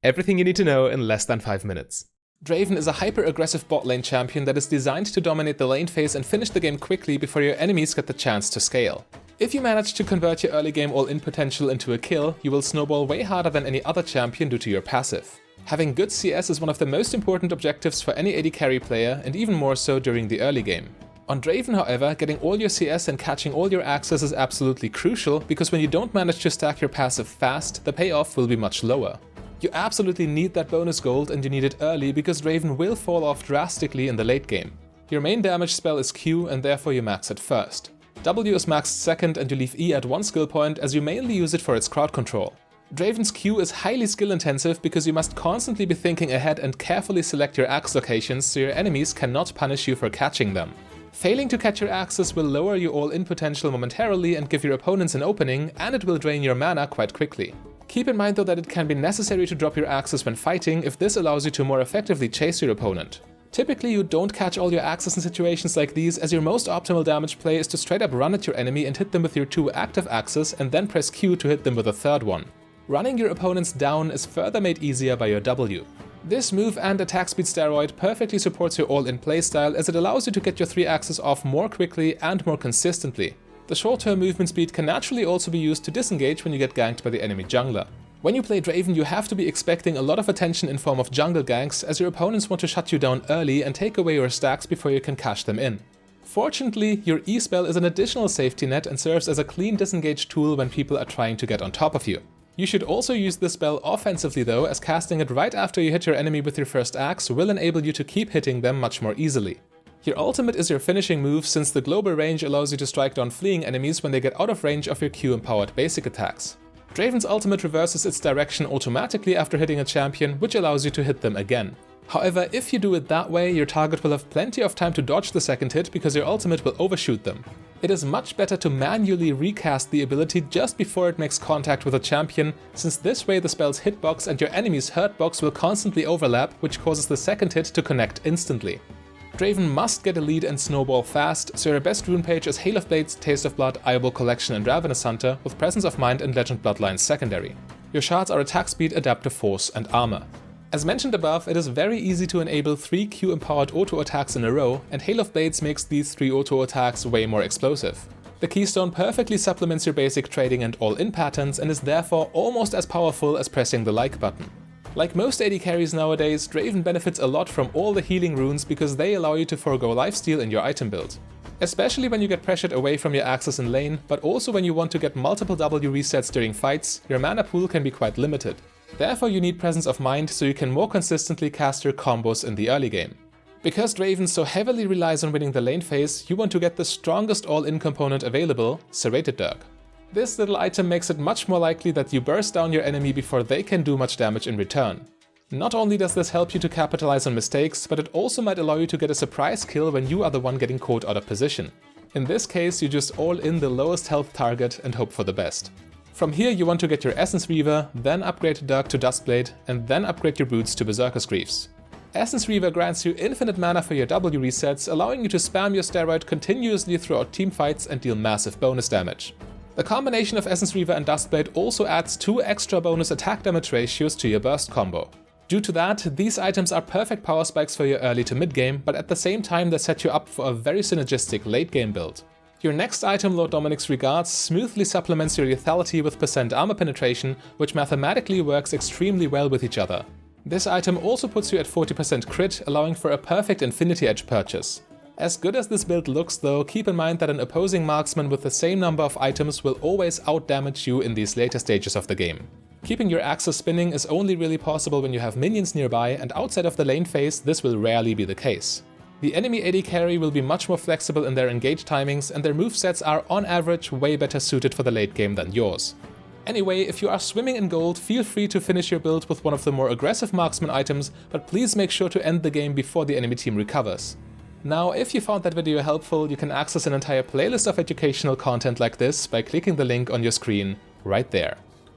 Everything you need to know in less than 5 minutes. Draven is a hyper-aggressive bot lane champion that is designed to dominate the lane phase and finish the game quickly before your enemies get the chance to scale. If you manage to convert your early game all-in potential into a kill, you will snowball way harder than any other champion due to your passive. Having good CS is one of the most important objectives for any AD carry player, and even more so during the early game. On Draven, however, getting all your CS and catching all your axes is absolutely crucial, because when you don't manage to stack your passive fast, the payoff will be much lower. You absolutely need that bonus gold, and you need it early because Draven will fall off drastically in the late game. Your main damage spell is Q, and therefore you max it first. W is maxed second, and you leave E at one skill point as you mainly use it for its crowd control. Draven's Q is highly skill intensive because you must constantly be thinking ahead and carefully select your axe locations so your enemies cannot punish you for catching them. Failing to catch your axes will lower your all-in potential momentarily and give your opponents an opening, and it will drain your mana quite quickly. Keep in mind though that it can be necessary to drop your axes when fighting if this allows you to more effectively chase your opponent. Typically you don't catch all your axes in situations like these, as your most optimal damage play is to straight up run at your enemy and hit them with your 2 active axes and then press Q to hit them with a third one. Running your opponents down is further made easier by your W. This move and attack speed steroid perfectly supports your all-in playstyle, as it allows you to get your 3 axes off more quickly and more consistently. The short-term movement speed can naturally also be used to disengage when you get ganked by the enemy jungler. When you play Draven, you have to be expecting a lot of attention in form of jungle ganks, as your opponents want to shut you down early and take away your stacks before you can cash them in. Fortunately, your E spell is an additional safety net and serves as a clean disengage tool when people are trying to get on top of you. You should also use this spell offensively though, as casting it right after you hit your enemy with your first axe will enable you to keep hitting them much more easily. Your ultimate is your finishing move, since the global range allows you to strike down fleeing enemies when they get out of range of your Q-empowered basic attacks. Draven's ultimate reverses its direction automatically after hitting a champion, which allows you to hit them again. However, if you do it that way, your target will have plenty of time to dodge the second hit because your ultimate will overshoot them. It is much better to manually recast the ability just before it makes contact with a champion, since this way the spell's hitbox and your enemy's hurtbox will constantly overlap, which causes the second hit to connect instantly. Draven must get a lead and snowball fast, so your best rune page is Hail of Blades, Taste of Blood, Eyeball Collection and Ravenous Hunter, with Presence of Mind and Legend Bloodlines secondary. Your shards are Attack Speed, Adaptive Force and Armor. As mentioned above, it is very easy to enable 3 Q-empowered auto attacks in a row, and Hail of Blades makes these 3 auto attacks way more explosive. The Keystone perfectly supplements your basic trading and all-in patterns, and is therefore almost as powerful as pressing the like button. Like most AD carries nowadays, Draven benefits a lot from all the healing runes because they allow you to forego lifesteal in your item build. Especially when you get pressured away from your axes in lane, but also when you want to get multiple W resets during fights, your mana pool can be quite limited. Therefore you need Presence of Mind so you can more consistently cast your combos in the early game. Because Draven so heavily relies on winning the lane phase, you want to get the strongest all-in component available, Serrated Dirk. This little item makes it much more likely that you burst down your enemy before they can do much damage in return. Not only does this help you to capitalize on mistakes, but it also might allow you to get a surprise kill when you are the one getting caught out of position. In this case, you just all in the lowest health target and hope for the best. From here you want to get your Essence Reaver, then upgrade Dirk to Duskblade, and then upgrade your boots to Berserker's Greaves. Essence Reaver grants you infinite mana for your W resets, allowing you to spam your steroid continuously throughout teamfights and deal massive bonus damage. The combination of Essence Reaver and Duskblade also adds 2 extra bonus attack damage ratios to your burst combo. Due to that, these items are perfect power spikes for your early to mid game, but at the same time they set you up for a very synergistic late game build. Your next item, Lord Dominic's Regards, smoothly supplements your lethality with % armor penetration, which mathematically works extremely well with each other. This item also puts you at 40% crit, allowing for a perfect Infinity Edge purchase. As good as this build looks though, keep in mind that an opposing marksman with the same number of items will always outdamage you in these later stages of the game. Keeping your axes spinning is only really possible when you have minions nearby, and outside of the lane phase this will rarely be the case. The enemy AD carry will be much more flexible in their engage timings, and their movesets are on average way better suited for the late game than yours. Anyway, if you are swimming in gold, feel free to finish your build with one of the more aggressive marksman items, but please make sure to end the game before the enemy team recovers. Now, if you found that video helpful, you can access an entire playlist of educational content like this by clicking the link on your screen right there.